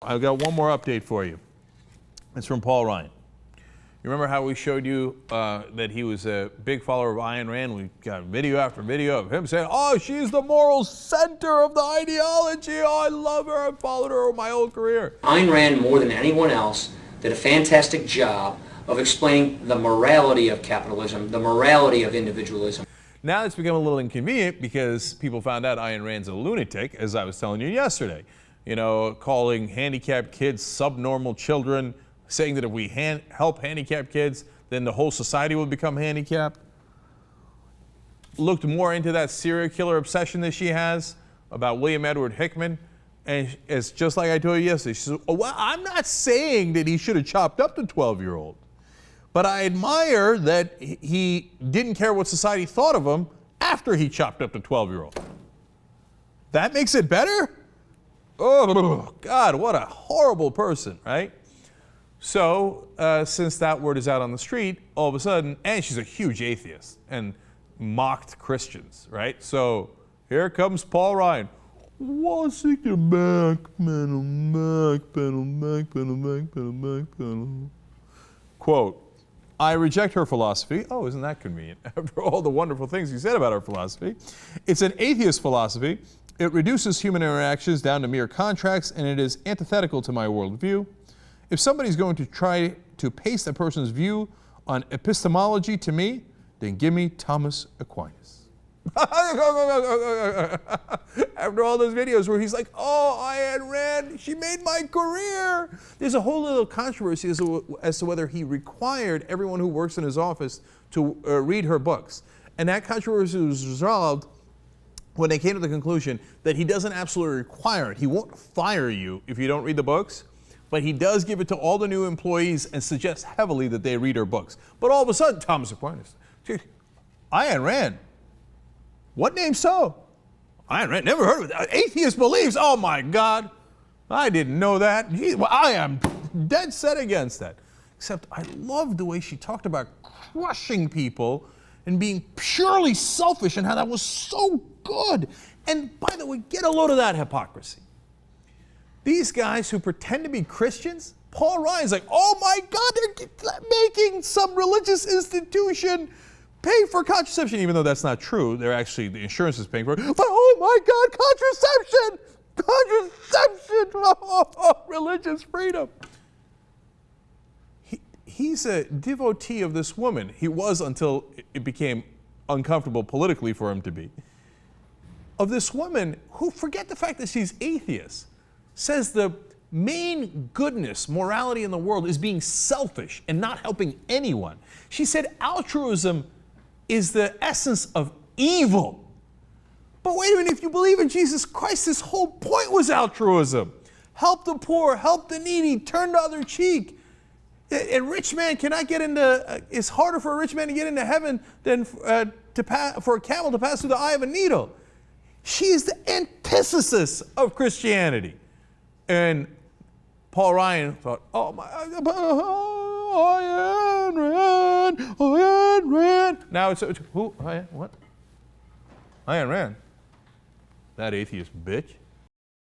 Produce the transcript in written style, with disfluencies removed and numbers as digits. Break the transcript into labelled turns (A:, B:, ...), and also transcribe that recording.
A: I've got one more update for you. It's from Paul Ryan. You remember how we showed you that he was a big follower of Ayn Rand? We got video after video of him saying, oh, she's the moral center of the ideology. Oh, I love her. I've followed her my whole career.
B: Ayn Rand, more than anyone else, did a fantastic job of explaining the morality of capitalism, the morality of individualism.
A: Now it's become a little inconvenient because people found out Ayn Rand's a lunatic, as I was telling you yesterday. You know, calling handicapped kids subnormal children, saying that if we help handicapped kids, then the whole society will become handicapped. Looked more into that serial killer obsession that she has about William Edward Hickman. And it's just like I told you yesterday. She says, oh, well, I'm not saying that he should have chopped up the 12-year-old. But I admire that he didn't care what society thought of him after he chopped up the 12-year-old. That makes it better? Oh, God, what a horrible person, right? So, since that word is out on the street, all of a sudden, and she's a huge atheist and mocked Christians, right? So, here comes Paul Ryan. Quote, I reject her philosophy. Oh, isn't that convenient? After all the wonderful things you said about her philosophy. It's an atheist philosophy. It reduces human interactions down to mere contracts, and it is antithetical to my worldview. If somebody's going to try to paste a person's view on epistemology to me, then give me Thomas Aquinas. After all those videos where he's like, oh, Ayn Rand, she made my career. There's a whole little controversy as to whether he required everyone who works in his office to read her books. And that controversy was resolved when they came to the conclusion that he doesn't absolutely require it. He won't fire you if you don't read the books, but he does give it to all the new employees and suggests heavily that they read her books. But all of a sudden, Thomas Aquinas, Ayn Rand, what name so? Ayn Rand, never heard of it. Atheist beliefs, oh my God. I didn't know that. Gee, well, I am dead set against that. Except I loved the way she talked about crushing people and being purely selfish and how that was so good. And by the way, get a load of that hypocrisy. These guys who pretend to be Christians, Paul Ryan's like, oh my God, they're making some religious institution pay for contraception, even though that's not true. They're actually, the insurance is paying for it. But oh my God, contraception! Contraception! Oh, religious freedom. He's a devotee of this woman. He was until it became uncomfortable politically for him to be. Of this woman who, forget the fact that she's atheist, says the main goodness, morality in the world is being selfish and not helping anyone. She said altruism is the essence of evil. But wait a minute, if you believe in Jesus Christ, his whole point was altruism. Help the poor, help the needy, turn the other cheek. A rich man cannot get into, it's harder for a rich man to get into heaven than for a camel to pass through the eye of a needle. She is the antithesis of Christianity. And Paul Ryan thought, oh my, Ayn Rand. Now it's who? What? Ayn Rand. That atheist bitch.